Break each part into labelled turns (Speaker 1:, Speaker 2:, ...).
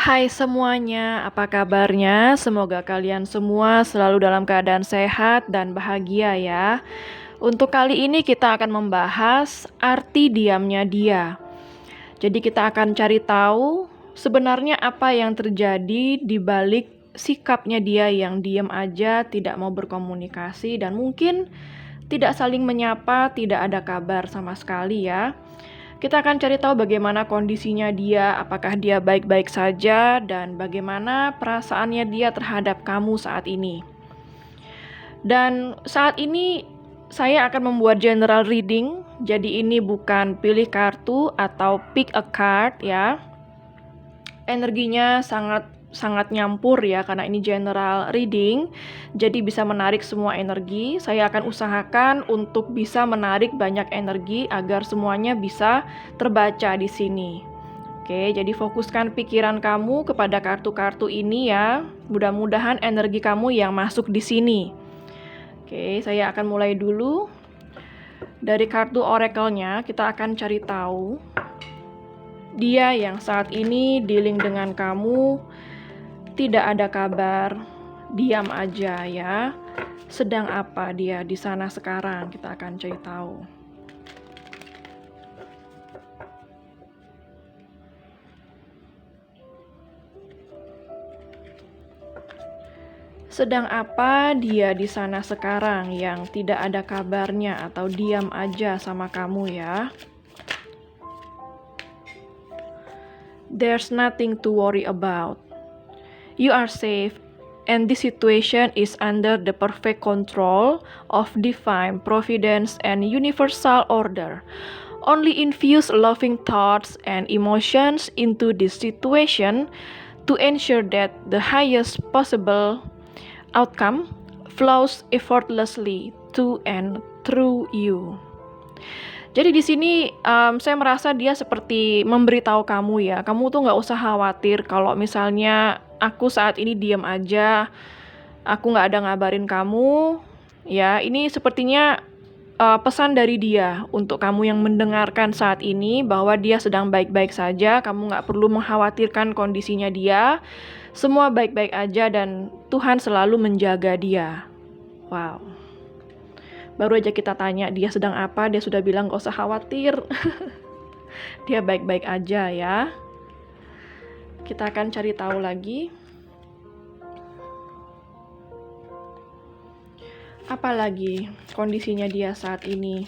Speaker 1: Hai semuanya, apa kabarnya? Semoga kalian semua selalu dalam keadaan sehat dan bahagia ya. Untuk kali ini kita akan membahas arti diamnya dia. Jadi kita akan cari tahu sebenarnya apa yang terjadi di balik sikapnya dia yang diam aja, tidak mau berkomunikasi dan mungkin tidak saling menyapa, tidak ada kabar sama sekali ya. Kita akan cari tahu bagaimana kondisinya dia, apakah dia baik-baik saja, dan bagaimana perasaannya dia terhadap kamu saat ini. Dan saat ini saya akan membuat general reading, jadi ini bukan pilih kartu atau pick a card ya. Energinya sangat nyampur ya karena ini general reading, jadi bisa menarik semua energi. Saya akan usahakan untuk bisa menarik banyak energi agar semuanya bisa terbaca di sini. Oke, jadi fokuskan pikiran kamu kepada kartu-kartu ini ya. Mudah-mudahan energi kamu yang masuk di sini. Oke, saya akan mulai dulu. Dari kartu oracle-nya kita akan cari tahu dia yang saat ini dealing dengan kamu. Tidak ada kabar, diam aja ya. Sedang apa dia di sana sekarang? Kita akan cari tahu. Sedang apa dia di sana sekarang yang tidak ada kabarnya atau diam aja sama kamu ya? There's nothing to worry about. You are safe, and this situation is under the perfect control of divine providence and universal order. Only infuse loving thoughts and emotions into this situation to ensure that the highest possible outcome flows effortlessly to and through you. Jadi di sini saya merasa dia seperti memberitahu kamu ya, kamu tuh nggak usah khawatir kalau misalnya aku saat ini diam aja, aku nggak ada ngabarin kamu, ya ini sepertinya pesan dari dia untuk kamu yang mendengarkan saat ini bahwa dia sedang baik-baik saja, kamu nggak perlu mengkhawatirkan kondisinya dia, semua baik-baik aja dan Tuhan selalu menjaga dia. Wow. Baru aja kita tanya dia sedang apa, dia sudah bilang gak usah khawatir. Dia baik-baik aja ya. Kita akan cari tahu lagi. Apalagi kondisinya dia saat ini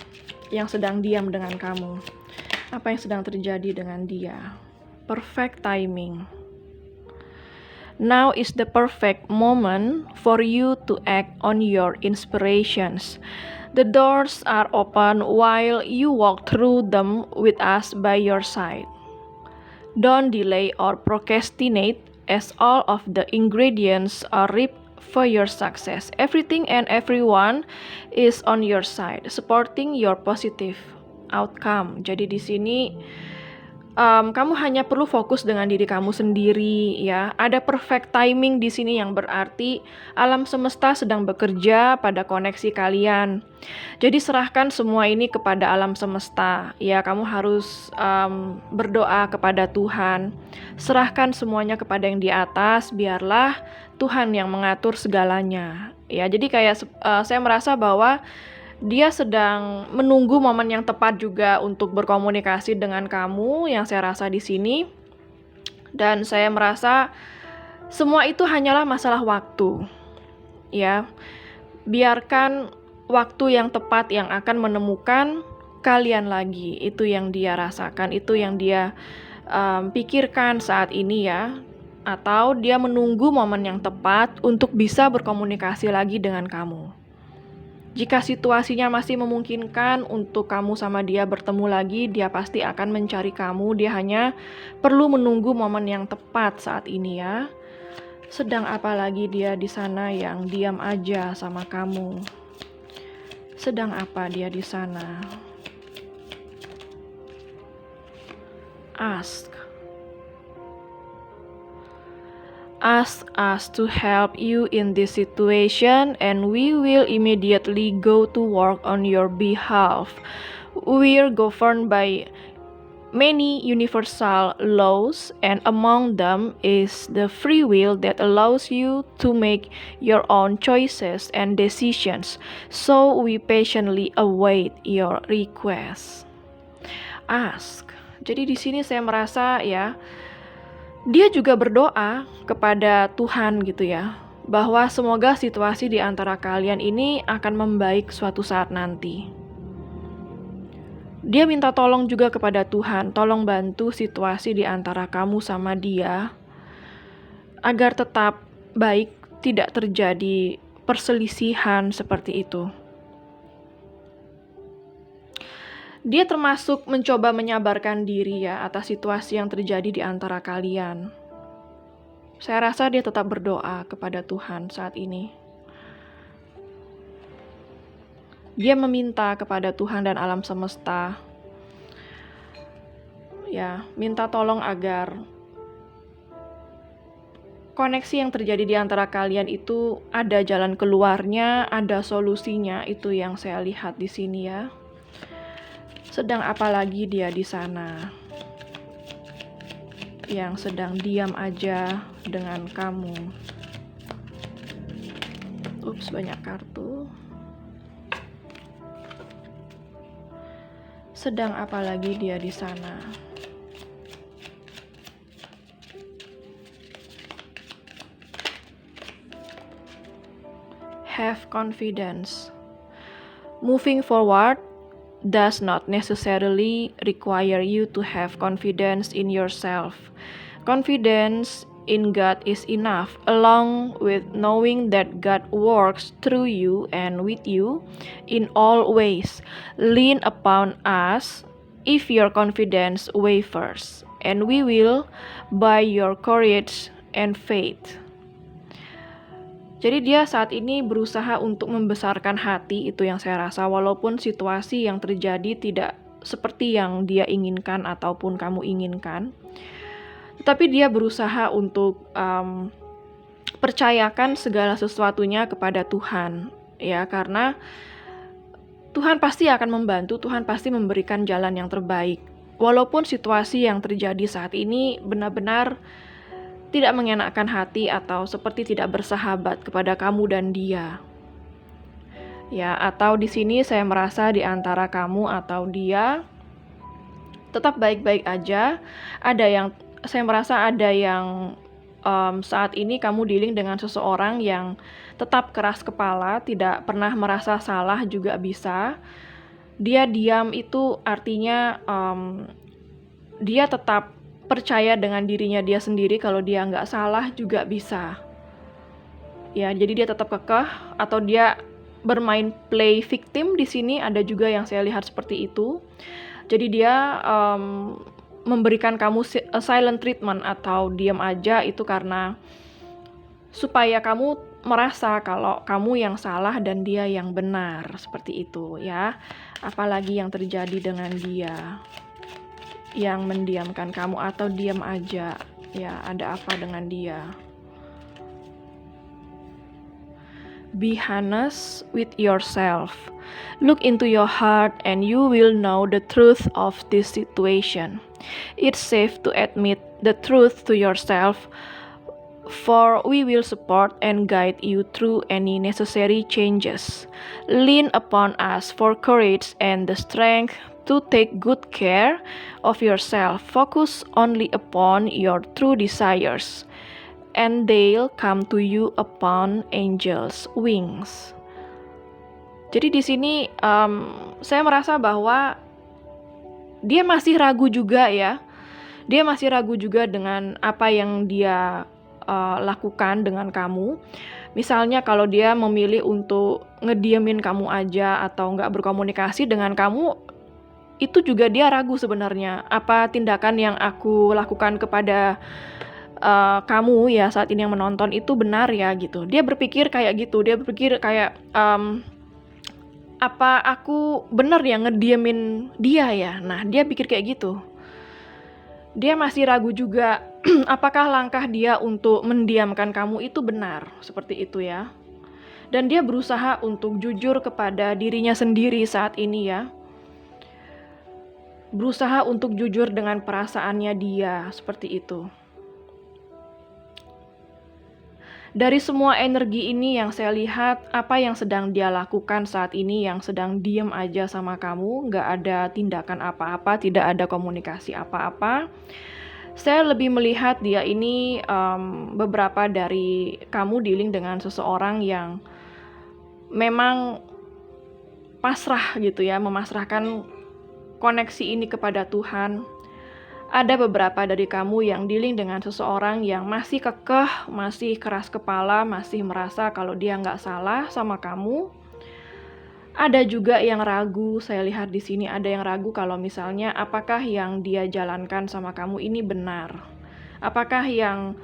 Speaker 1: yang sedang diam dengan kamu. Apa yang sedang terjadi dengan dia? Perfect timing. Now is the perfect moment for you to act on your inspirations. The doors are open while you walk through them with us by your side. Don't delay or procrastinate as all of the ingredients are ripe for your success. Everything and everyone is on your side, supporting your positive outcome. Jadi di sini kamu hanya perlu fokus dengan diri kamu sendiri ya. Ada perfect timing di sini yang berarti alam semesta sedang bekerja pada koneksi kalian. Jadi serahkan semua ini kepada alam semesta. Ya, kamu harus berdoa kepada Tuhan. Serahkan semuanya kepada yang di atas, biarlah Tuhan yang mengatur segalanya. Ya, jadi kayak saya merasa bahwa dia sedang menunggu momen yang tepat juga untuk berkomunikasi dengan kamu yang saya rasa di sini. Dan saya merasa semua itu hanyalah masalah waktu. Ya. Biarkan waktu yang tepat yang akan menemukan kalian lagi. Itu yang dia rasakan, itu yang dia pikirkan saat ini ya. Atau dia menunggu momen yang tepat untuk bisa berkomunikasi lagi dengan kamu. Jika situasinya masih memungkinkan untuk kamu sama dia bertemu lagi, dia pasti akan mencari kamu. Dia hanya perlu menunggu momen yang tepat saat ini ya. Sedang apa lagi dia di sana yang diam aja sama kamu? Sedang apa dia di sana? Ask us to help you in this situation and we will immediately go to work on your behalf. We're governed by many universal laws, and among them is the free will that allows you to make your own choices and decisions. So we patiently await your request. Ask. Jadi di sini saya merasa ya, dia juga berdoa kepada Tuhan gitu ya, bahwa semoga situasi di antara kalian ini akan membaik suatu saat nanti. Dia minta tolong juga kepada Tuhan, tolong bantu situasi di antara kamu sama dia agar tetap baik, tidak terjadi perselisihan seperti itu. Dia termasuk mencoba menyabarkan diri ya atas situasi yang terjadi di antara kalian. Saya rasa dia tetap berdoa kepada Tuhan saat ini. Dia meminta kepada Tuhan dan alam semesta, ya, minta tolong agar koneksi yang terjadi di antara kalian itu ada jalan keluarnya, ada solusinya. Itu yang saya lihat di sini ya. Sedang apa lagi dia di sana? Yang sedang diam aja dengan kamu. Ups, banyak kartu. Sedang apa lagi dia di sana? Have confidence. Moving forward does not necessarily require you to have confidence in yourself. Confidence in God is enough, along with knowing that God works through you and with you in all ways. Lean upon us if your confidence wavers, and we will by your courage and faith. Jadi dia saat ini berusaha untuk membesarkan hati, itu yang saya rasa, walaupun situasi yang terjadi tidak seperti yang dia inginkan ataupun kamu inginkan. Tetapi dia berusaha untuk percayakan segala sesuatunya kepada Tuhan, ya, karena Tuhan pasti akan membantu, Tuhan pasti memberikan jalan yang terbaik. Walaupun situasi yang terjadi saat ini benar-benar tidak mengenakkan hati atau seperti tidak bersahabat kepada kamu dan dia. Ya, atau di sini saya merasa di antara kamu atau dia tetap baik-baik aja. Saya merasa ada yang saat ini kamu dealing dengan seseorang yang tetap keras kepala, tidak pernah merasa salah juga bisa. Dia diam itu artinya dia tetap percaya dengan dirinya dia sendiri kalau dia nggak salah juga bisa. Ya, jadi dia tetap kekeh atau dia bermain play victim di sini, ada juga yang saya lihat seperti itu. Jadi dia memberikan kamu silent treatment atau diam aja, itu karena supaya kamu merasa kalau kamu yang salah dan dia yang benar, seperti itu ya. Apalagi yang terjadi dengan dia yang mendiamkan kamu atau diam aja, ya, ada apa dengan dia? Be honest with yourself. Look into your heart and you will know the truth of this situation. It's safe to admit the truth to yourself, for we will support and guide you through any necessary changes. Lean upon us for courage and the strength to take good care of yourself. Focus only upon your true desires, and they'll come to you upon angels' wings. Jadi di sini saya merasa bahwa dia masih ragu juga ya. Dia masih ragu juga dengan apa yang dia lakukan dengan kamu. Misalnya kalau dia memilih untuk ngediemin kamu aja atau nggak berkomunikasi dengan kamu, itu juga dia ragu sebenarnya. Apa tindakan yang aku lakukan kepada kamu ya saat ini yang menonton itu benar ya gitu. Dia berpikir kayak gitu. Dia berpikir kayak apa aku benar ya ngediemin dia ya. Nah, dia pikir kayak gitu. Dia masih ragu juga apakah langkah dia untuk mendiamkan kamu itu benar, seperti itu ya. Dan dia berusaha untuk jujur kepada dirinya sendiri saat ini ya. berusaha untuk jujur dengan perasaannya dia, seperti itu. Dari semua energi ini yang saya lihat, apa yang sedang dia lakukan saat ini, yang sedang diem aja sama kamu, nggak ada tindakan apa-apa, tidak ada komunikasi apa-apa. Saya lebih melihat dia ini beberapa dari kamu dealing dengan seseorang yang memang pasrah gitu ya, memasrahkan koneksi ini kepada Tuhan. Ada beberapa dari kamu yang dealing dengan seseorang yang masih kekeh, masih keras kepala, masih merasa kalau dia nggak salah sama kamu. Ada juga yang ragu, saya lihat di sini ada yang ragu kalau misalnya apakah yang dia jalankan sama kamu ini benar. Apakah yang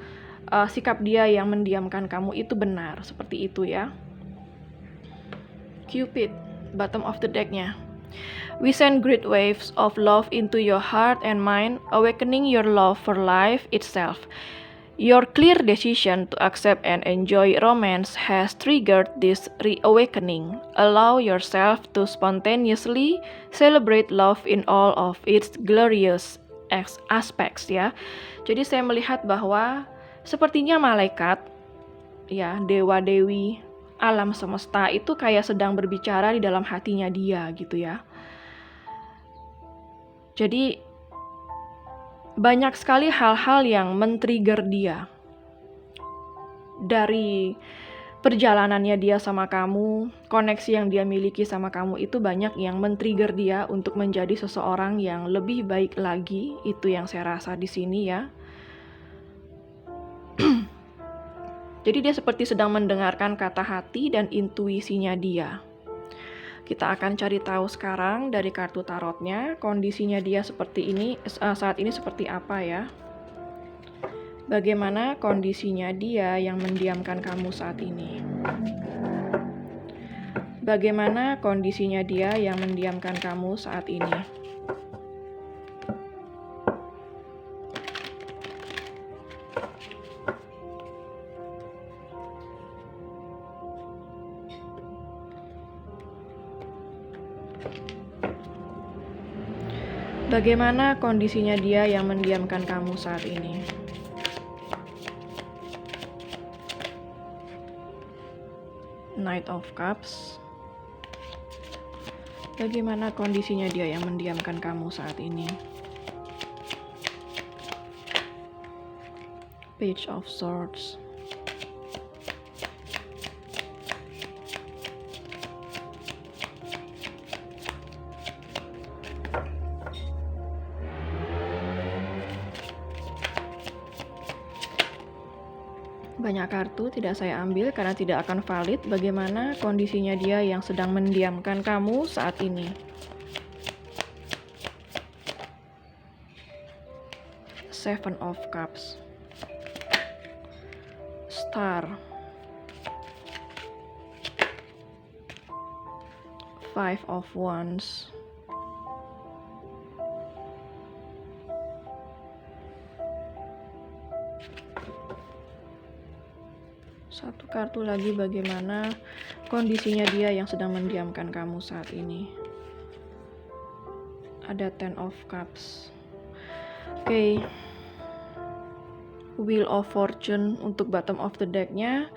Speaker 1: sikap dia yang mendiamkan kamu itu benar, seperti itu ya. Cupid, bottom of the deck-nya. We send great waves of love into your heart and mind, awakening your love for life itself. Your clear decision to accept and enjoy romance has triggered this reawakening. Allow yourself to spontaneously celebrate love in all of its glorious aspects ya. Jadi saya melihat bahwa sepertinya malaikat ya, dewa-dewi alam semesta itu kayak sedang berbicara di dalam hatinya dia gitu ya. Jadi banyak sekali hal-hal yang men-trigger dia. Dari perjalanannya dia sama kamu, koneksi yang dia miliki sama kamu itu banyak yang men-trigger dia untuk menjadi seseorang yang lebih baik lagi. Itu yang saya rasa di sini ya. Jadi dia seperti sedang mendengarkan kata hati dan intuisinya dia. Kita akan cari tahu sekarang dari kartu tarotnya, kondisinya dia seperti ini, saat ini seperti apa ya. Bagaimana kondisinya dia yang mendiamkan kamu saat ini. Bagaimana kondisinya dia yang mendiamkan kamu saat ini. Bagaimana kondisinya dia yang mendiamkan kamu saat ini? Knight of Cups. Bagaimana kondisinya dia yang mendiamkan kamu saat ini? Page of Swords. Banyak kartu tidak saya ambil karena tidak akan valid. Bagaimana kondisinya dia yang sedang mendiamkan kamu saat ini. Seven of Cups. Star. Five of Wands. Satu kartu lagi, bagaimana kondisinya dia yang sedang mendiamkan kamu saat ini. Ada Ten of Cups. Oke. Wheel of Fortune untuk bottom of the deck-nya.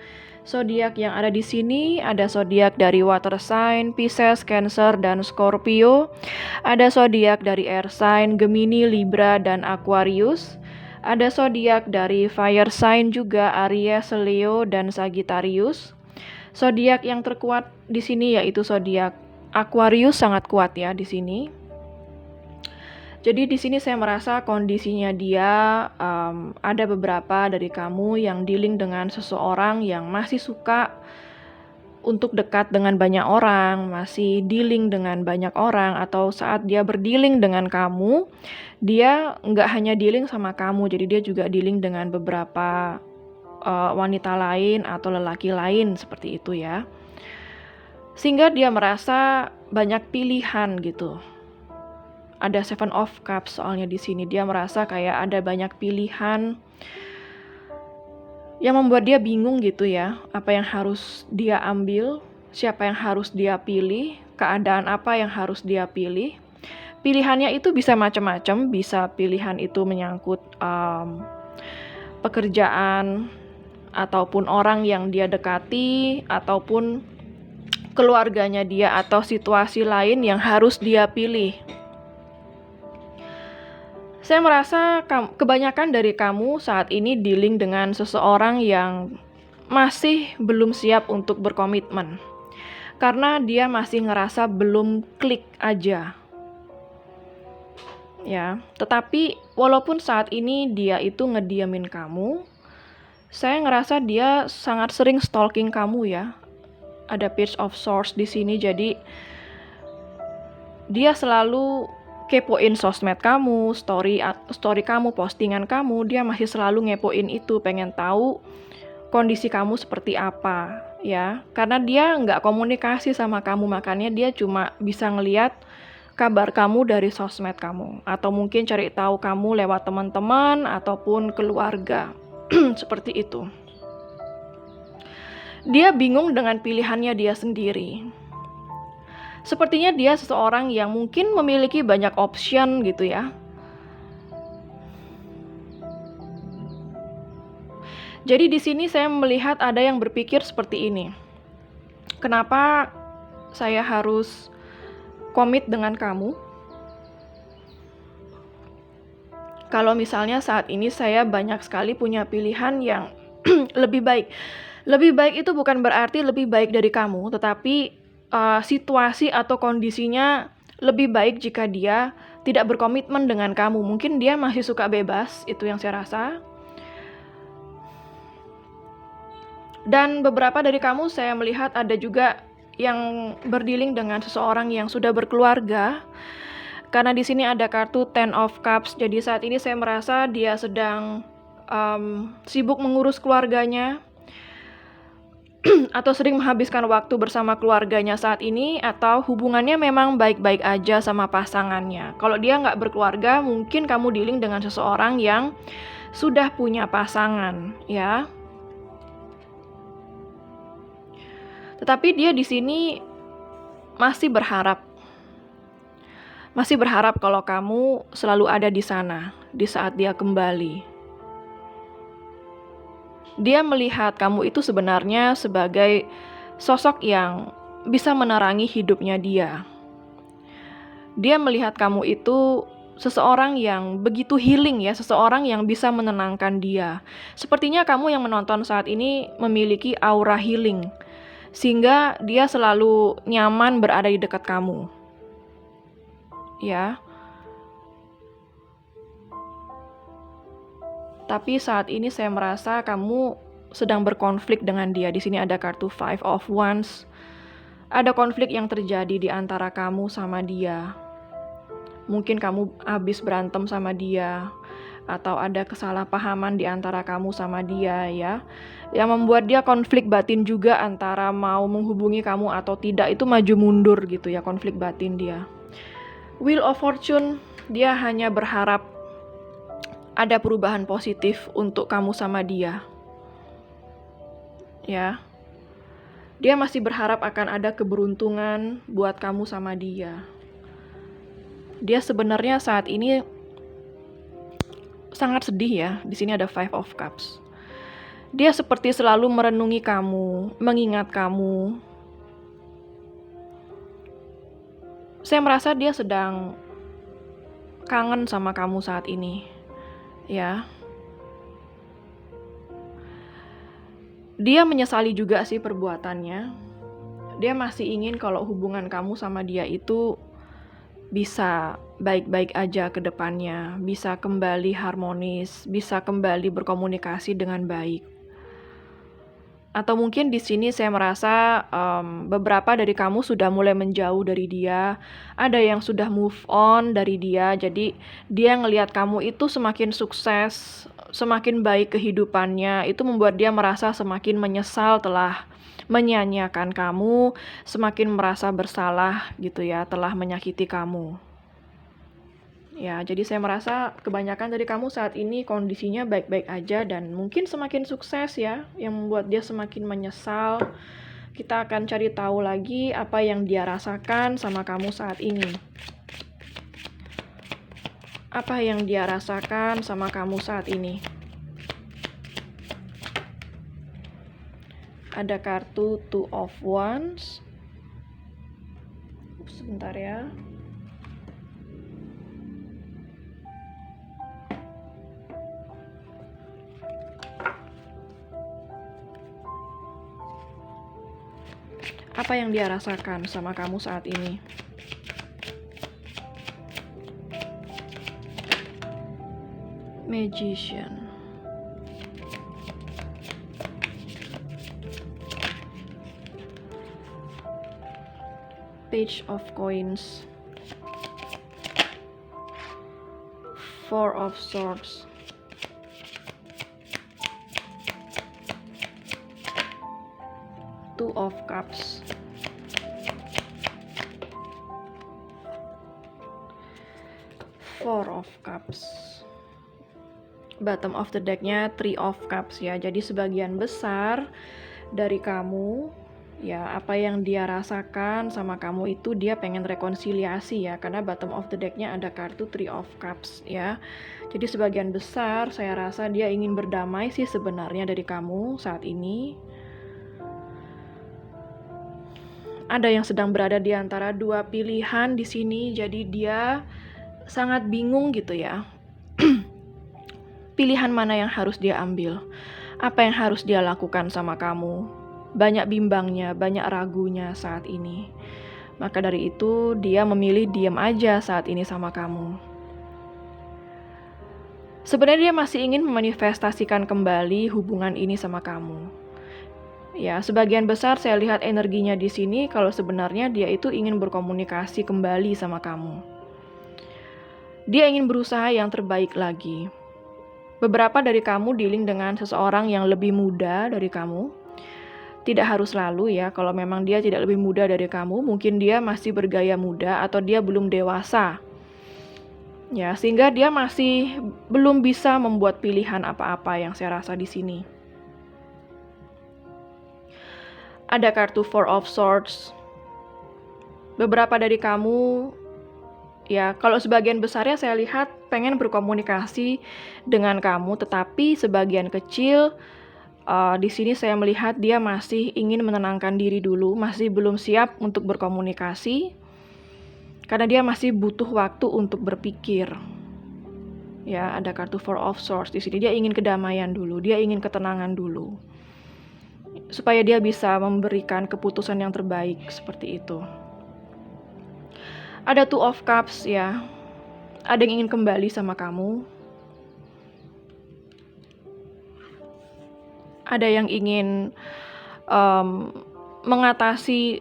Speaker 1: Zodiak yang ada di sini ada zodiak dari water sign, Pisces, Cancer, dan Scorpio. Ada zodiak dari air sign, Gemini, Libra, dan Aquarius. Ada zodiak dari fire sign juga, Aries, Leo, dan Sagittarius. Zodiak yang terkuat di sini yaitu zodiak Aquarius, sangat kuat ya di sini. Jadi di sini saya merasa kondisinya dia ada beberapa dari kamu yang dealing dengan seseorang yang masih suka untuk dekat dengan banyak orang, masih dealing dengan banyak orang, atau saat dia berdealing dengan kamu, dia nggak hanya dealing sama kamu, jadi dia juga dealing dengan beberapa wanita lain atau lelaki lain, seperti itu ya. Sehingga dia merasa banyak pilihan gitu. Ada Seven of Cups soalnya di sini, dia merasa kayak ada banyak pilihan yang membuat dia bingung gitu ya, apa yang harus dia ambil, siapa yang harus dia pilih, keadaan apa yang harus dia pilih. Pilihannya itu bisa macam-macam, bisa pilihan itu menyangkut pekerjaan, ataupun orang yang dia dekati, ataupun keluarganya dia, atau situasi lain yang harus dia pilih. Saya merasa kebanyakan dari kamu saat ini dealing dengan seseorang yang masih belum siap untuk berkomitmen, karena dia masih ngerasa belum klik aja. Ya, tetapi walaupun saat ini dia itu ngediamin kamu, saya ngerasa dia sangat sering stalking kamu ya. Ada Page of Swords di sini, jadi dia selalu kepoin sosmed kamu, story kamu, postingan kamu, dia masih selalu ngepoin itu, pengen tahu kondisi kamu seperti apa, ya. Karena dia nggak komunikasi sama kamu, makanya dia cuma bisa ngeliat kabar kamu dari sosmed kamu, atau mungkin cari tahu kamu lewat teman-teman ataupun keluarga. Seperti itu. Dia bingung dengan pilihannya dia sendiri. Sepertinya dia seseorang yang mungkin memiliki banyak option gitu ya. Jadi di sini saya melihat ada yang berpikir seperti ini. Kenapa saya harus komit dengan kamu? Kalau misalnya saat ini saya banyak sekali punya pilihan yang lebih baik. Lebih baik itu bukan berarti lebih baik dari kamu, tetapi situasi atau kondisinya lebih baik jika dia tidak berkomitmen dengan kamu. Mungkin dia masih suka bebas, itu yang saya rasa. Dan beberapa dari kamu saya melihat ada juga yang berdealing dengan seseorang yang sudah berkeluarga. Karena di sini ada kartu Ten of Cups, jadi saat ini saya merasa dia sedang sibuk mengurus keluarganya, atau sering menghabiskan waktu bersama keluarganya saat ini, atau hubungannya memang baik-baik aja sama pasangannya. Kalau dia nggak berkeluarga, mungkin kamu dealing dengan seseorang yang sudah punya pasangan, ya. Tetapi dia di sini masih berharap kalau kamu selalu ada di sana di saat dia kembali. Dia melihat kamu itu sebenarnya sebagai sosok yang bisa menerangi hidupnya dia. Dia melihat kamu itu seseorang yang begitu healing ya, seseorang yang bisa menenangkan dia. Sepertinya kamu yang menonton saat ini memiliki aura healing, sehingga dia selalu nyaman berada di dekat kamu. Ya. Tapi saat ini saya merasa kamu sedang berkonflik dengan dia. Di sini ada kartu Five of Wands. Ada konflik yang terjadi di antara kamu sama dia. Mungkin kamu habis berantem sama dia, atau ada kesalahpahaman di antara kamu sama dia ya. Yang membuat dia konflik batin juga antara mau menghubungi kamu atau tidak, itu maju mundur gitu ya, konflik batin dia. Wheel of Fortune, dia hanya berharap ada perubahan positif untuk kamu sama dia. Ya. Dia masih berharap akan ada keberuntungan buat kamu sama dia. Dia sebenarnya saat ini sangat sedih ya. Di sini ada Five of Cups. Dia seperti selalu merenungi kamu, mengingat kamu. Saya merasa dia sedang kangen sama kamu saat ini. Ya. Dia menyesali juga sih perbuatannya. Dia masih ingin kalau hubungan kamu sama dia itu bisa baik-baik aja ke depannya, bisa kembali harmonis, bisa kembali berkomunikasi dengan baik. Atau mungkin di sini saya merasa beberapa dari kamu sudah mulai menjauh dari dia, ada yang sudah move on dari dia, jadi dia ngelihat kamu itu semakin sukses, semakin baik kehidupannya, itu membuat dia merasa semakin menyesal telah menyanyiakan kamu, semakin merasa bersalah gitu ya, telah menyakiti kamu. Ya, jadi saya merasa kebanyakan dari kamu saat ini kondisinya baik-baik aja dan mungkin semakin sukses ya, yang membuat dia semakin menyesal. Kita akan cari tahu lagi apa yang dia rasakan sama kamu saat ini. Apa yang dia rasakan sama kamu saat ini? Ada kartu Two of Wands. Sebentar ya. Apa yang dia rasakan sama kamu saat ini? Magician. Page of Coins. Four of Swords. Two of Cups. Four of Cups. Bottom of the deck-nya Three of Cups ya. Jadi sebagian besar dari kamu ya, apa yang dia rasakan sama kamu itu dia pengen rekonsiliasi ya, karena bottom of the deck-nya ada kartu Three of Cups ya. Jadi sebagian besar saya rasa dia ingin berdamai sih sebenarnya dari kamu saat ini. Ada yang sedang berada di antara dua pilihan di sini, jadi dia sangat bingung gitu ya. Pilihan mana yang harus dia ambil? Apa yang harus dia lakukan sama kamu? Banyak bimbangnya, banyak ragunya saat ini. Maka dari itu dia memilih diam aja saat ini sama kamu. Sebenarnya dia masih ingin memanifestasikan kembali hubungan ini sama kamu. Ya, sebagian besar saya lihat energinya di sini kalau sebenarnya dia itu ingin berkomunikasi kembali sama kamu. Dia ingin berusaha yang terbaik lagi. Beberapa dari kamu dealing dengan seseorang yang lebih muda dari kamu. Tidak harus selalu ya, kalau memang dia tidak lebih muda dari kamu, mungkin dia masih bergaya muda atau dia belum dewasa. Ya, sehingga dia masih belum bisa membuat pilihan apa-apa yang saya rasa di sini. Ada kartu Four of Swords. Beberapa dari kamu ya, kalau sebagian besarnya saya lihat pengen berkomunikasi dengan kamu, tetapi sebagian kecil di sini saya melihat dia masih ingin menenangkan diri dulu, masih belum siap untuk berkomunikasi, karena dia masih butuh waktu untuk berpikir. Ya, ada kartu Four of Swords di sini. Dia ingin kedamaian dulu, dia ingin ketenangan dulu, supaya dia bisa memberikan keputusan yang terbaik seperti itu. Ada Two of Cups ya. Ada yang ingin kembali sama kamu. Ada yang ingin mengatasi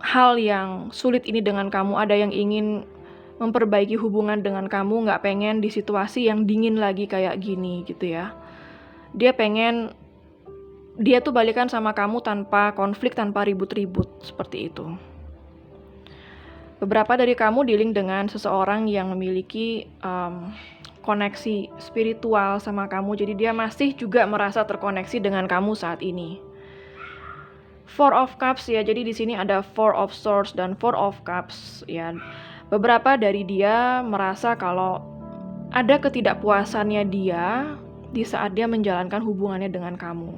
Speaker 1: hal yang sulit ini dengan kamu. Ada yang ingin memperbaiki hubungan dengan kamu. Nggak pengen di situasi yang dingin lagi kayak gini gitu ya. Dia tuh balikan sama kamu tanpa konflik, tanpa ribut-ribut seperti itu. Beberapa dari kamu dealing dengan seseorang yang memiliki koneksi spiritual sama kamu, jadi dia masih juga merasa terkoneksi dengan kamu saat ini. Four of Cups ya, jadi di sini ada Four of Swords dan Four of Cups ya. Beberapa dari dia merasa kalau ada ketidakpuasannya dia di saat dia menjalankan hubungannya dengan kamu.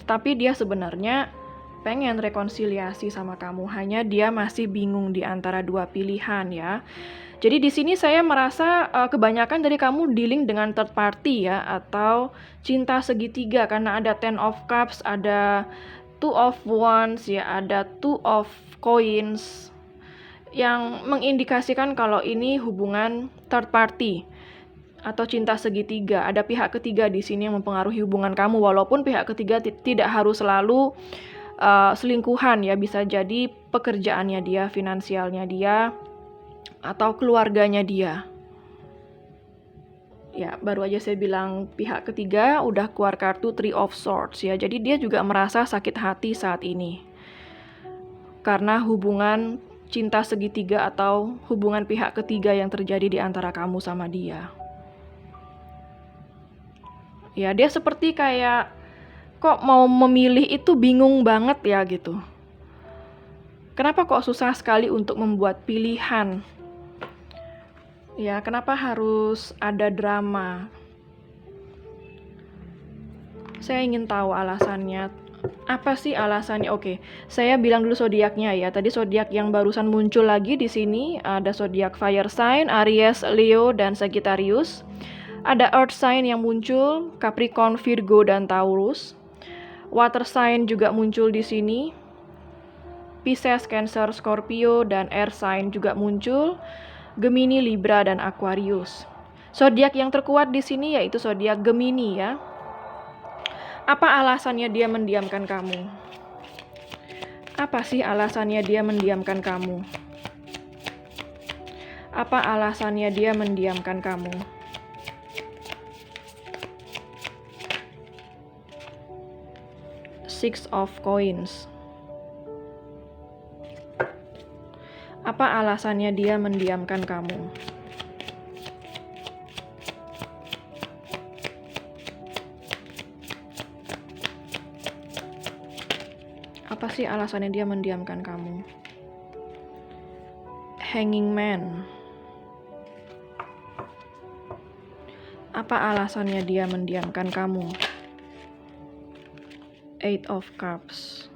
Speaker 1: Tetapi dia sebenarnya pengen rekonsiliasi sama kamu, hanya dia masih bingung di antara dua pilihan ya. Jadi di sini saya merasa kebanyakan dari kamu dealing dengan third party ya, atau cinta segitiga, karena ada Ten of Cups, ada Two of Wands ya, ada Two of Coins, yang mengindikasikan kalau ini hubungan third party atau cinta segitiga. Ada pihak ketiga di sini yang mempengaruhi hubungan kamu, walaupun pihak ketiga tidak harus selalu selingkuhan ya, bisa jadi pekerjaannya dia, finansialnya dia, atau keluarganya dia. Ya, baru aja saya bilang pihak ketiga, udah keluar kartu Three of Swords ya. Jadi dia juga merasa sakit hati saat ini karena hubungan cinta segitiga atau hubungan pihak ketiga yang terjadi di antara kamu sama dia. Ya, dia seperti kayak kok mau memilih itu bingung banget ya gitu. Kenapa kok susah sekali untuk membuat pilihan? Ya, kenapa harus ada drama? Saya ingin tahu alasannya. Apa sih alasannya? Oke, saya bilang dulu zodiaknya ya. Tadi zodiak yang barusan muncul lagi di sini ada zodiak fire sign, Aries, Leo, dan Sagittarius. Ada earth sign yang muncul, Capricorn, Virgo, dan Taurus. Water sign juga muncul di sini, Pisces, Cancer, Scorpio, dan air sign juga muncul, Gemini, Libra, dan Aquarius. Zodiak yang terkuat di sini yaitu zodiak Gemini ya. Apa alasannya dia mendiamkan kamu? Apa sih alasannya dia mendiamkan kamu? Apa alasannya dia mendiamkan kamu? Six of Coins. Apa alasannya dia mendiamkan kamu? Apa sih alasannya dia mendiamkan kamu? Hanging Man. Apa alasannya dia mendiamkan kamu? Eight of Cups.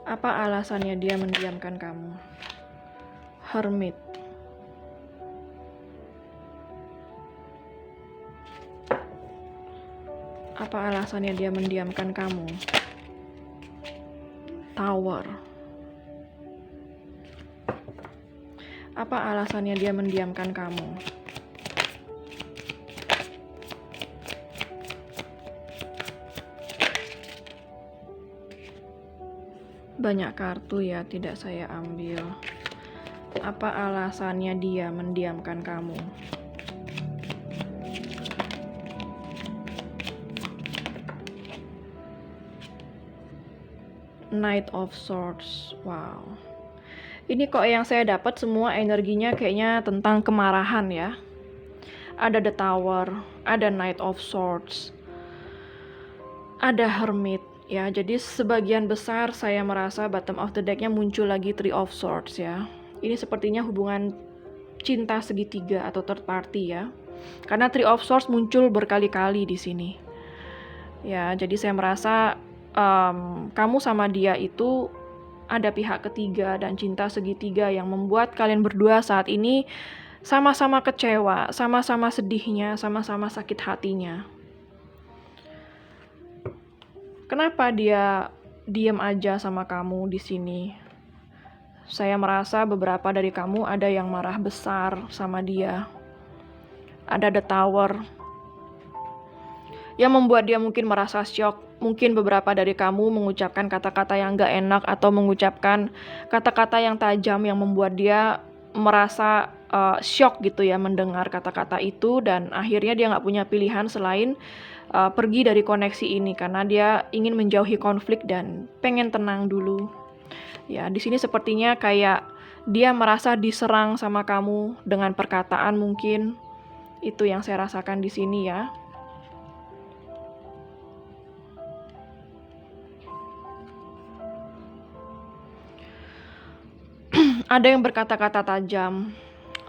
Speaker 1: Apa alasannya dia mendiamkan kamu? Hermit. Apa alasannya dia mendiamkan kamu? Tower. Apa alasannya dia mendiamkan kamu? Banyak kartu ya, tidak saya ambil. Apa alasannya dia mendiamkan kamu? Knight of Swords. Wow. Ini kok yang saya dapat semua energinya kayaknya tentang kemarahan ya. Ada The Tower, ada Knight of Swords, ada Hermit ya. Jadi sebagian besar saya merasa bottom of the decknya muncul lagi Three of Swords ya. Ini sepertinya hubungan cinta segitiga atau third party ya. Karena Three of Swords muncul berkali-kali di sini. Ya, jadi saya merasa kamu sama dia itu ada pihak ketiga dan cinta segitiga yang membuat kalian berdua saat ini sama-sama kecewa, sama-sama sedihnya, sama-sama sakit hatinya. Kenapa dia diam aja sama kamu di sini? Saya merasa beberapa dari kamu ada yang marah besar sama dia. Ada The Tower yang membuat dia mungkin merasa syok. Mungkin beberapa dari kamu mengucapkan kata-kata yang gak enak atau mengucapkan kata-kata yang tajam yang membuat dia merasa syok gitu ya mendengar kata-kata itu, dan akhirnya dia gak punya pilihan selain pergi dari koneksi ini karena dia ingin menjauhi konflik dan pengen tenang dulu. Ya, di sini sepertinya kayak dia merasa diserang sama kamu dengan perkataan mungkin. Itu yang saya rasakan di sini ya. Ada yang berkata-kata tajam,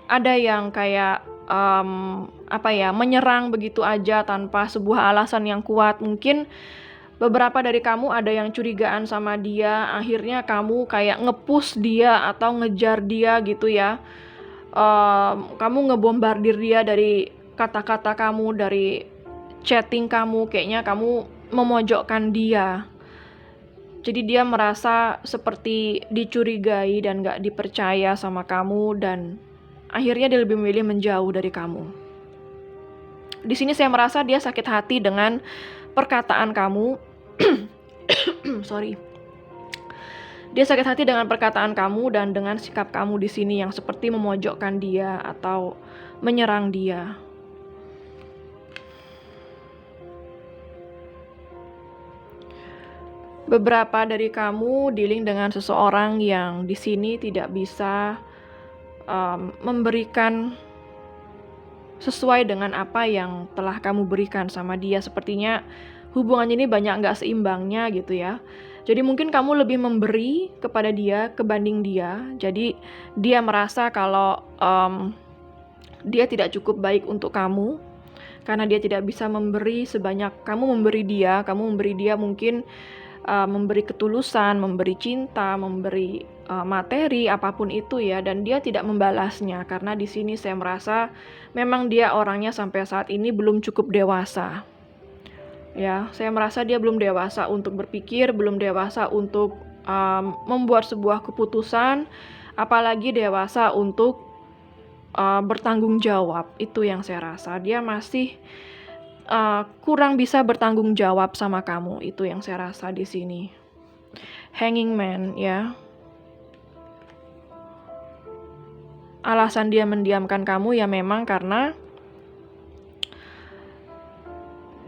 Speaker 1: ada yang kayak menyerang begitu aja tanpa sebuah alasan yang kuat. Mungkin beberapa dari kamu ada yang curigaan sama dia, akhirnya kamu kayak nge-push dia atau ngejar dia gitu ya. Kamu ngebombardir dia dari kata-kata kamu, dari chatting kamu, kayaknya kamu memojokkan dia. Jadi dia merasa seperti dicurigai dan gak dipercaya sama kamu, dan akhirnya dia lebih memilih menjauh dari kamu. Di sini saya merasa dia sakit hati dengan perkataan kamu. Dia sakit hati dengan perkataan kamu dan dengan sikap kamu di sini yang seperti memojokkan dia atau menyerang dia. Beberapa dari kamu dealing dengan seseorang yang di sini tidak bisa memberikan sesuai dengan apa yang telah kamu berikan sama dia. Sepertinya hubungan ini banyak nggak seimbangnya gitu ya. Jadi mungkin kamu lebih memberi kepada dia kebanding dia. Jadi dia merasa kalau dia tidak cukup baik untuk kamu, karena dia tidak bisa memberi sebanyak kamu memberi dia. Kamu memberi dia mungkin memberi ketulusan, memberi cinta, memberi materi, apapun itu ya, dan dia tidak membalasnya. Karena di sini saya merasa memang dia orangnya sampai saat ini belum cukup dewasa. Ya, saya merasa dia belum dewasa untuk berpikir, belum dewasa untuk membuat sebuah keputusan, apalagi dewasa untuk bertanggung jawab. Itu yang saya rasa. Dia masih kurang bisa bertanggung jawab sama kamu. Itu yang saya rasa di sini. Hanging man, ya. Alasan dia mendiamkan kamu ya memang karena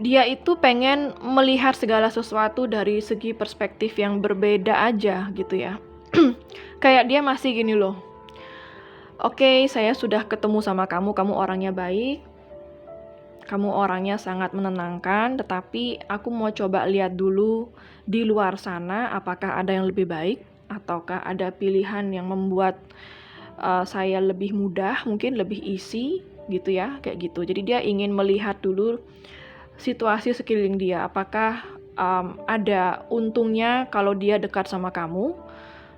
Speaker 1: dia itu pengen melihat segala sesuatu dari segi perspektif yang berbeda aja gitu ya. Kayak dia masih gini loh. Oke, saya sudah ketemu sama kamu orangnya baik. Kamu orangnya sangat menenangkan, tetapi aku mau coba lihat dulu di luar sana apakah ada yang lebih baik ataukah ada pilihan yang membuat saya lebih mudah, mungkin lebih easy gitu ya, kayak gitu. Jadi dia ingin melihat dulu situasi sekeliling dia, apakah ada untungnya kalau dia dekat sama kamu,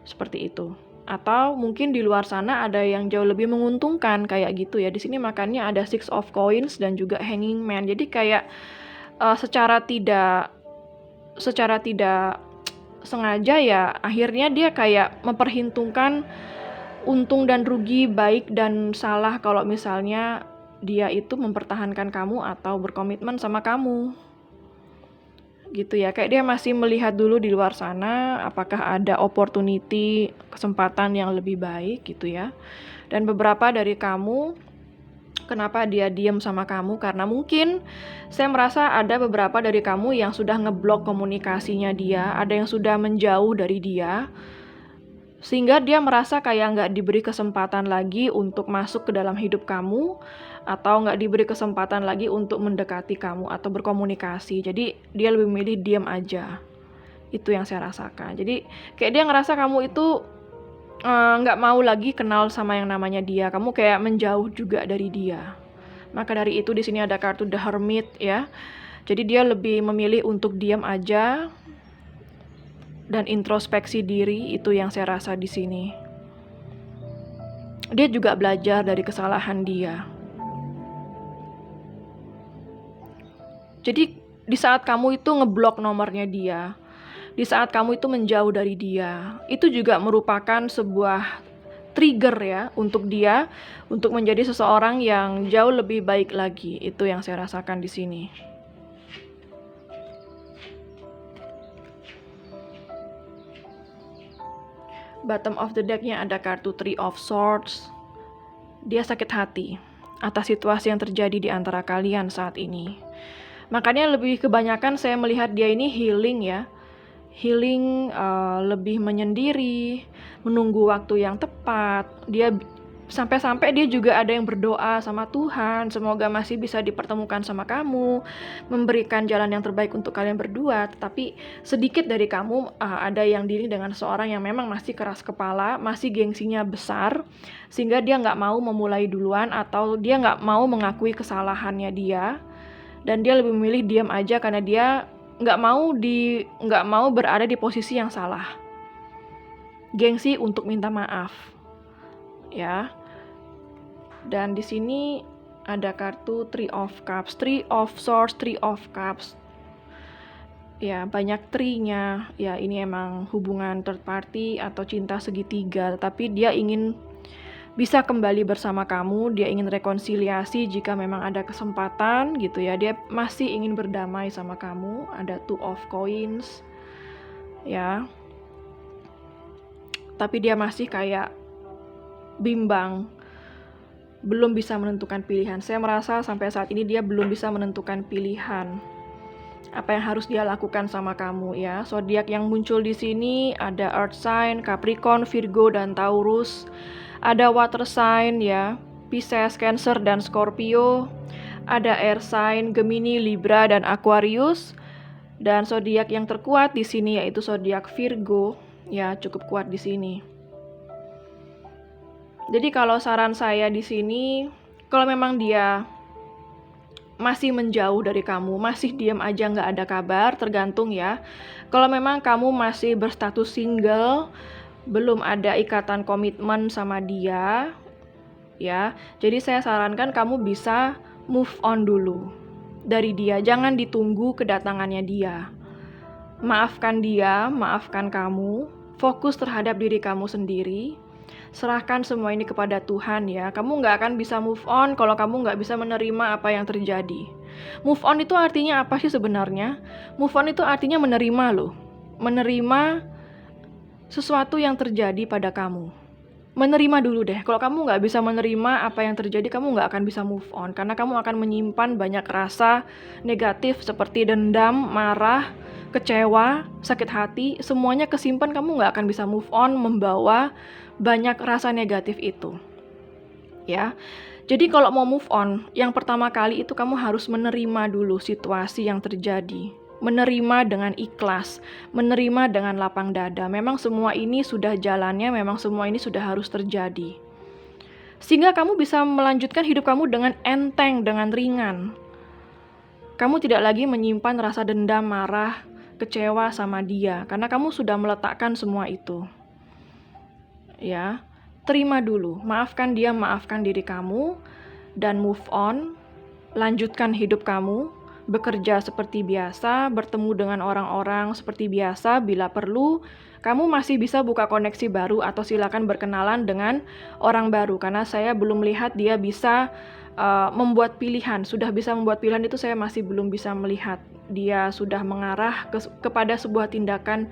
Speaker 1: seperti itu. Atau mungkin di luar sana ada yang jauh lebih menguntungkan kayak gitu ya. Di sini makanya ada Six of Coins dan juga Hanging Man. Jadi kayak secara tidak sengaja ya, akhirnya dia kayak memperhitungkan untung dan rugi, baik dan salah kalau misalnya dia itu mempertahankan kamu atau berkomitmen sama kamu. Gitu ya, kayak dia masih melihat dulu di luar sana apakah ada opportunity, kesempatan yang lebih baik gitu ya. Dan beberapa dari kamu, kenapa dia diam sama kamu? Karena mungkin saya merasa ada beberapa dari kamu yang sudah ngeblok komunikasinya dia, ada yang sudah menjauh dari dia, sehingga dia merasa kayak nggak diberi kesempatan lagi untuk masuk ke dalam hidup kamu, atau nggak diberi kesempatan lagi untuk mendekati kamu atau berkomunikasi. Jadi dia lebih memilih diam aja. Itu yang saya rasakan. Jadi kayak dia ngerasa kamu itu nggak mau lagi kenal sama yang namanya dia. Kamu kayak menjauh juga dari dia. Maka dari itu di sini ada kartu The Hermit ya. Jadi dia lebih memilih untuk diam aja dan introspeksi diri. Itu yang saya rasa di sini. Dia juga belajar dari kesalahan dia. Jadi di saat kamu itu ngeblok nomornya dia, di saat kamu itu menjauh dari dia, itu juga merupakan sebuah trigger ya untuk dia untuk menjadi seseorang yang jauh lebih baik lagi. Itu yang saya rasakan di sini. Bottom of the deck-nya ada kartu Three of Swords. Dia sakit hati atas situasi yang terjadi di antara kalian saat ini. Makanya lebih kebanyakan saya melihat dia ini healing ya. Healing, lebih menyendiri, menunggu waktu yang tepat. Dia sampai-sampai dia juga ada yang berdoa sama Tuhan, semoga masih bisa dipertemukan sama kamu, memberikan jalan yang terbaik untuk kalian berdua. Tetapi sedikit dari kamu ada yang diri dengan seorang yang memang masih keras kepala, masih gengsinya besar, sehingga dia nggak mau memulai duluan atau dia nggak mau mengakui kesalahannya dia. Dan dia lebih memilih diam aja karena dia nggak mau berada di posisi yang salah. Gengsi untuk minta maaf, ya. Dan di sini ada kartu Three of Cups, Three of Swords, Three of Cups. Ya, banyak three-nya. Ya, ini emang hubungan third party atau cinta segitiga. Tapi dia ingin bisa kembali bersama kamu, dia ingin rekonsiliasi jika memang ada kesempatan gitu ya. Dia masih ingin berdamai sama kamu. Ada Two of Coins ya. Tapi dia masih kayak bimbang, belum bisa menentukan pilihan. Saya merasa sampai saat ini dia belum bisa menentukan pilihan apa yang harus dia lakukan sama kamu ya. Zodiak yang muncul di sini ada Earth sign, Capricorn, Virgo dan Taurus. Ada water sign ya, Pisces, Cancer dan Scorpio. Ada air sign, Gemini, Libra dan Aquarius. Dan zodiak yang terkuat di sini yaitu zodiak Virgo, ya cukup kuat di sini. Jadi kalau saran saya di sini, kalau memang dia masih menjauh dari kamu, masih diam aja nggak ada kabar, tergantung ya. Kalau memang kamu masih berstatus single, belum ada ikatan komitmen sama dia, ya. Jadi saya sarankan kamu bisa move on dulu dari dia, jangan ditunggu kedatangannya dia. Maafkan dia, maafkan kamu, fokus terhadap diri kamu sendiri. Serahkan semua ini kepada Tuhan ya. Kamu nggak akan bisa move on kalau kamu nggak bisa menerima apa yang terjadi. Move on itu artinya apa sih sebenarnya? Move on itu artinya menerima loh. Menerima sesuatu yang terjadi pada kamu. Menerima dulu deh. Kalau kamu nggak bisa menerima apa yang terjadi, kamu nggak akan bisa move on. Karena kamu akan menyimpan banyak rasa negatif seperti dendam, marah, kecewa, sakit hati. Semuanya kesimpan, kamu nggak akan bisa move on membawa banyak rasa negatif itu. Ya. Jadi kalau mau move on, yang pertama kali itu kamu harus menerima dulu situasi yang terjadi. Menerima dengan ikhlas, menerima dengan lapang dada. Memang semua ini sudah jalannya, memang semua ini sudah harus terjadi. Sehingga kamu bisa melanjutkan hidup kamu dengan enteng, dengan ringan. Kamu tidak lagi menyimpan rasa dendam, marah, kecewa sama dia, karena kamu sudah meletakkan semua itu. Ya, terima dulu, maafkan dia, maafkan diri kamu, dan move on, lanjutkan hidup kamu, bekerja seperti biasa, bertemu dengan orang-orang seperti biasa. Bila perlu, kamu masih bisa buka koneksi baru atau silakan berkenalan dengan orang baru. Karena saya belum melihat dia bisa membuat pilihan. Sudah bisa membuat pilihan itu saya masih belum bisa melihat. Dia sudah mengarah kepada sebuah tindakan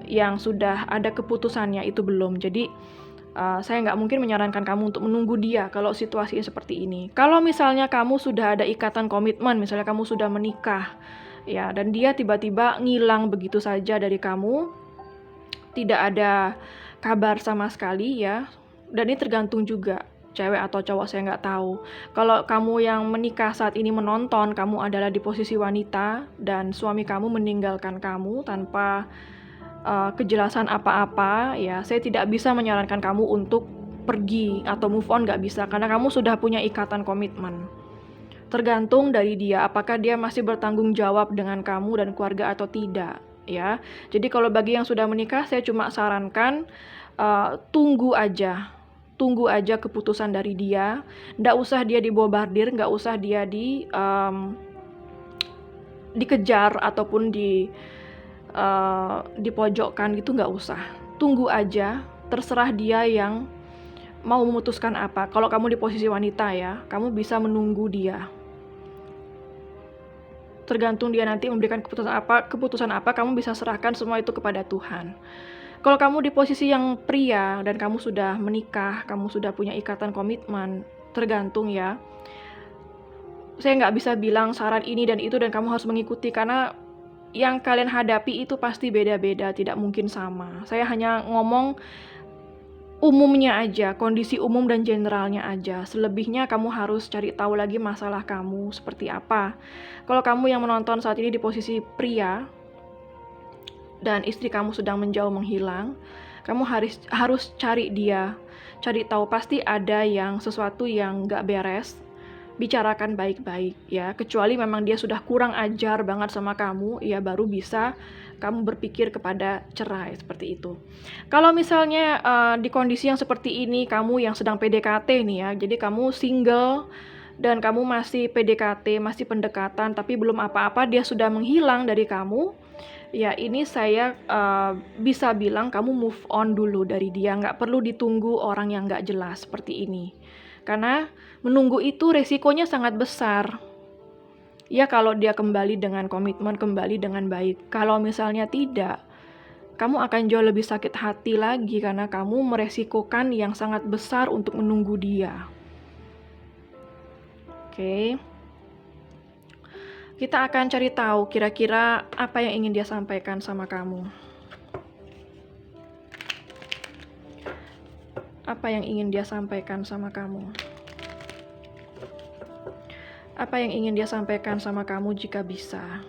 Speaker 1: yang sudah ada keputusannya, itu belum. Jadi saya nggak mungkin menyarankan kamu untuk menunggu dia kalau situasinya seperti ini. Kalau misalnya kamu sudah ada ikatan komitmen, misalnya kamu sudah menikah, ya, dan dia tiba-tiba ngilang begitu saja dari kamu, tidak ada kabar sama sekali, ya. Dan ini tergantung juga cewek atau cowok, saya nggak tahu. Kalau kamu yang menikah saat ini menonton, kamu adalah di posisi wanita dan suami kamu meninggalkan kamu tanpa kejelasan apa-apa, ya, saya tidak bisa menyarankan kamu untuk pergi atau move on, nggak bisa, karena kamu sudah punya ikatan komitmen. Tergantung dari dia, apakah dia masih bertanggung jawab dengan kamu dan keluarga atau tidak, ya. Jadi kalau bagi yang sudah menikah, saya cuma sarankan tunggu aja keputusan dari dia. Nggak usah dia dibobardir, nggak usah dia dikejar ataupun dipojokkan gitu, nggak usah. Tunggu aja, terserah dia yang mau memutuskan apa. Kalau kamu di posisi wanita ya, kamu bisa menunggu dia. Tergantung dia nanti memberikan keputusan apa, kamu bisa serahkan semua itu kepada Tuhan. Kalau kamu di posisi yang pria dan kamu sudah menikah, kamu sudah punya ikatan komitmen, tergantung ya. Saya nggak bisa bilang saran ini dan itu dan kamu harus mengikuti, karena yang kalian hadapi itu pasti beda-beda, tidak mungkin sama. Saya hanya ngomong umumnya aja, kondisi umum dan generalnya aja. Selebihnya kamu harus cari tahu lagi masalah kamu seperti apa. Kalau kamu yang menonton saat ini di posisi pria dan istri kamu sedang menjauh menghilang, kamu harus cari dia, cari tahu, pasti ada sesuatu yang gak beres. Bicarakan baik-baik ya, kecuali memang dia sudah kurang ajar banget sama kamu, ya baru bisa kamu berpikir kepada cerai seperti itu. Kalau misalnya di kondisi yang seperti ini, kamu yang sedang PDKT nih ya, jadi kamu single dan kamu masih PDKT, masih pendekatan, tapi belum apa-apa, dia sudah menghilang dari kamu, ya ini saya bisa bilang kamu move on dulu dari dia, nggak perlu ditunggu orang yang nggak jelas seperti ini. Karena menunggu itu resikonya sangat besar. Ya kalau dia kembali dengan komitmen, kembali dengan baik. Kalau misalnya tidak, kamu akan jauh lebih sakit hati lagi karena kamu meresikokan yang sangat besar untuk menunggu dia. Oke. Kita akan cari tahu kira-kira apa yang ingin dia sampaikan sama kamu. Apa yang ingin dia sampaikan sama kamu? Apa yang ingin dia sampaikan sama kamu jika bisa?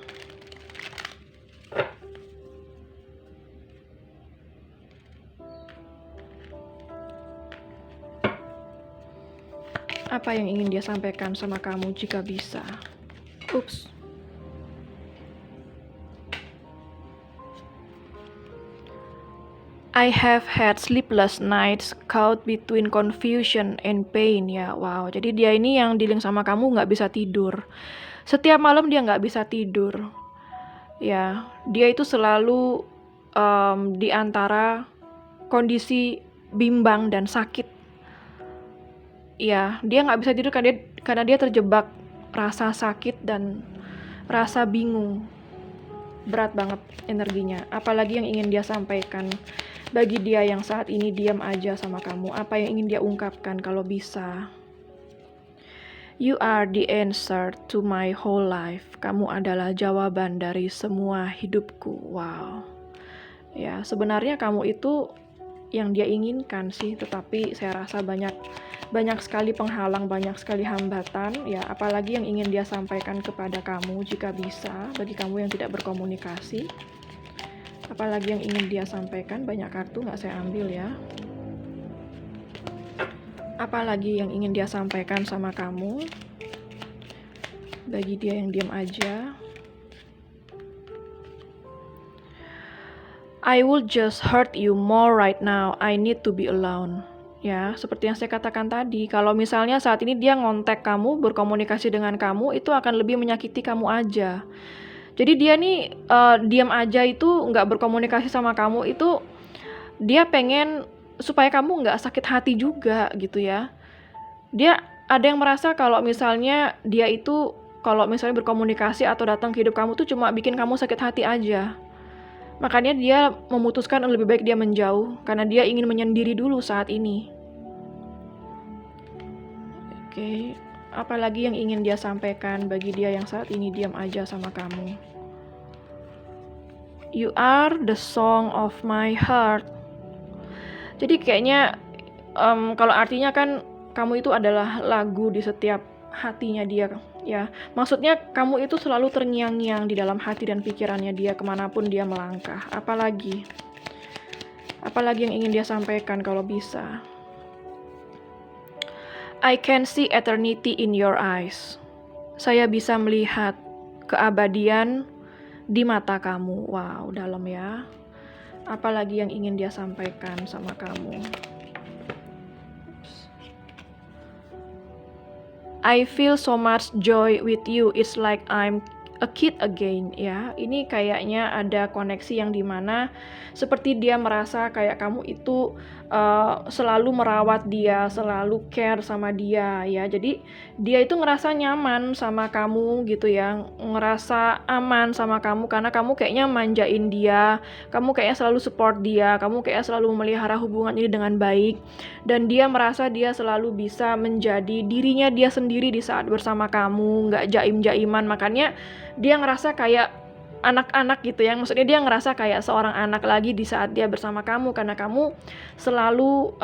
Speaker 1: Apa yang ingin dia sampaikan sama kamu jika bisa? Ups. I have had sleepless nights caught between confusion and pain. Ya, wow. Jadi dia ini yang dealing sama kamu nggak bisa tidur. Setiap malam dia nggak bisa tidur. Ya, dia itu selalu di antara kondisi bimbang dan sakit. Ya, dia nggak bisa tidur karena dia terjebak rasa sakit dan rasa bingung. Berat banget energinya. Apalagi yang ingin dia sampaikan bagi dia yang saat ini diam aja sama kamu. Apa yang ingin dia ungkapkan kalau bisa? You are the answer to my whole life. Kamu adalah jawaban dari semua hidupku. Wow. Ya, sebenarnya kamu itu yang dia inginkan sih, tetapi saya rasa banyak sekali penghalang, banyak sekali hambatan, ya, apalagi yang ingin dia sampaikan kepada kamu jika bisa, bagi kamu yang tidak berkomunikasi. Apalagi yang ingin dia sampaikan, banyak kartu nggak saya ambil ya. Apalagi yang ingin dia sampaikan sama kamu, bagi dia yang diam aja. I will just hurt you more right now. I need to be alone. Ya, seperti yang saya katakan tadi, kalau misalnya saat ini dia ngontek kamu, berkomunikasi dengan kamu, itu akan lebih menyakiti kamu aja. Jadi dia nih diam aja itu, nggak berkomunikasi sama kamu, itu dia pengen supaya kamu nggak sakit hati juga gitu ya. Dia ada yang merasa kalau misalnya dia itu, kalau misalnya berkomunikasi atau datang ke hidup kamu tuh cuma bikin kamu sakit hati aja. Makanya dia memutuskan lebih baik dia menjauh, karena dia ingin menyendiri dulu saat ini. Oke, apalagi yang ingin dia sampaikan bagi dia yang saat ini diam aja sama kamu? You are the song of my heart. Jadi kayaknya kalau artinya kan kamu itu adalah lagu di setiap hatinya dia, ya. Maksudnya kamu itu selalu terngiang-ngiang di dalam hati dan pikirannya dia kemanapun dia melangkah. Apalagi yang ingin dia sampaikan kalau bisa? I can see eternity in your eyes. Saya bisa melihat keabadian di mata kamu. Wow, dalam ya. Apalagi yang ingin dia sampaikan sama kamu? I feel so much joy with you. It's like I'm a kid again. Ya, ini kayaknya ada koneksi yang dimana seperti dia merasa kayak kamu itu selalu merawat dia, selalu care sama dia ya. Jadi dia itu ngerasa nyaman sama kamu gitu ya, ngerasa aman sama kamu karena kamu kayaknya manjain dia, kamu kayaknya selalu support dia, kamu kayaknya selalu memelihara hubungan ini dengan baik, dan dia merasa dia selalu bisa menjadi dirinya dia sendiri di saat bersama kamu, nggak jaim-jaiman. Makanya dia ngerasa kayak anak-anak gitu ya, maksudnya dia ngerasa kayak seorang anak lagi di saat dia bersama kamu, karena kamu selalu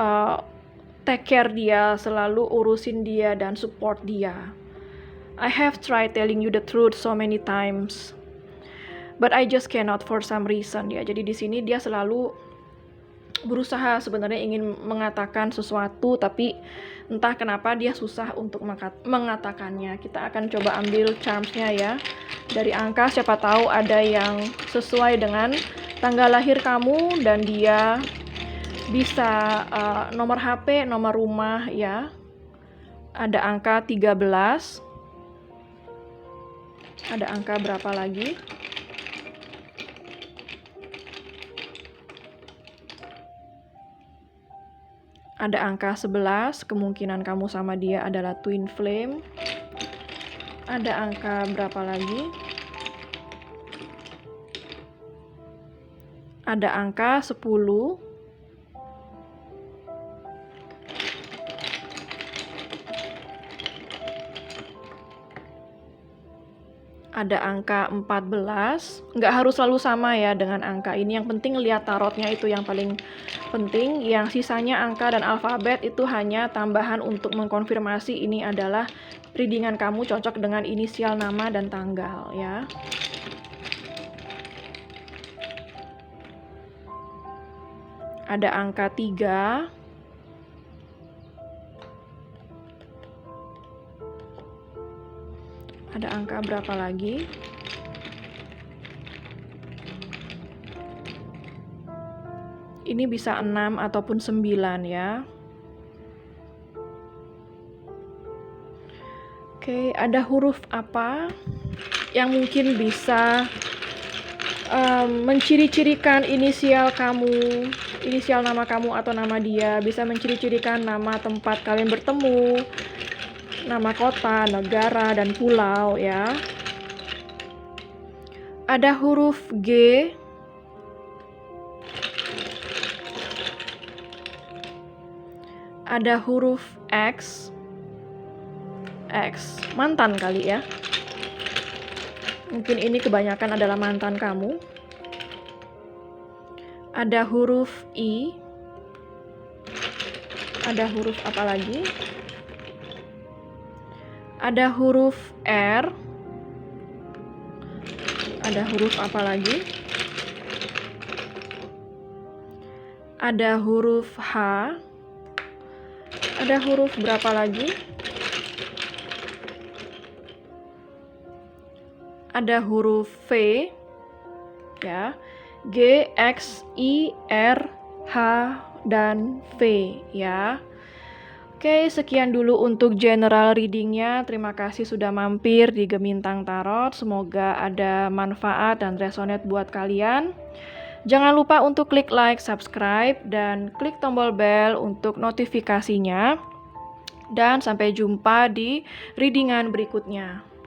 Speaker 1: take care dia, selalu urusin dia dan support dia. I have tried telling you the truth so many times, but I just cannot for some reason ya. Jadi di sini dia selalu berusaha sebenarnya ingin mengatakan sesuatu, tapi entah kenapa dia susah untuk mengatakannya. Kita akan coba ambil charms-nya ya. Dari angka, siapa tahu ada yang sesuai dengan tanggal lahir kamu dan dia bisa nomor HP, nomor rumah ya. Ada angka 13. Ada angka berapa lagi? Ada angka 11, kemungkinan kamu sama dia adalah twin flame. Ada angka berapa lagi? Ada angka 10. Ada angka 14. Nggak harus selalu sama ya dengan angka ini. Yang penting lihat tarotnya, itu yang paling penting. Yang sisanya angka dan alfabet itu hanya tambahan untuk mengkonfirmasi ini adalah readingan kamu cocok dengan inisial nama dan tanggal ya. Ada angka 3. Ada angka berapa lagi? Ini bisa 6 ataupun 9 ya. Oke, ada huruf apa yang mungkin bisa menciri-cirikan inisial kamu, inisial nama kamu atau nama dia, bisa menciri-cirikan nama tempat kalian bertemu, nama kota, negara, dan pulau ya. Ada huruf G, ada huruf X, mantan kali ya. Mungkin ini kebanyakan adalah mantan kamu. Ada huruf I, ada huruf apa lagi? Ada huruf R, ada huruf apa lagi? Ada huruf H, ada huruf berapa lagi? Ada huruf V ya, G, X, I, R, H, dan V ya. Oke, sekian dulu untuk general readingnya. Terima kasih sudah mampir di Gemintang Tarot. Semoga ada manfaat dan resonate buat kalian. Jangan lupa untuk klik like, subscribe, dan klik tombol bell untuk notifikasinya. Dan sampai jumpa di readingan berikutnya.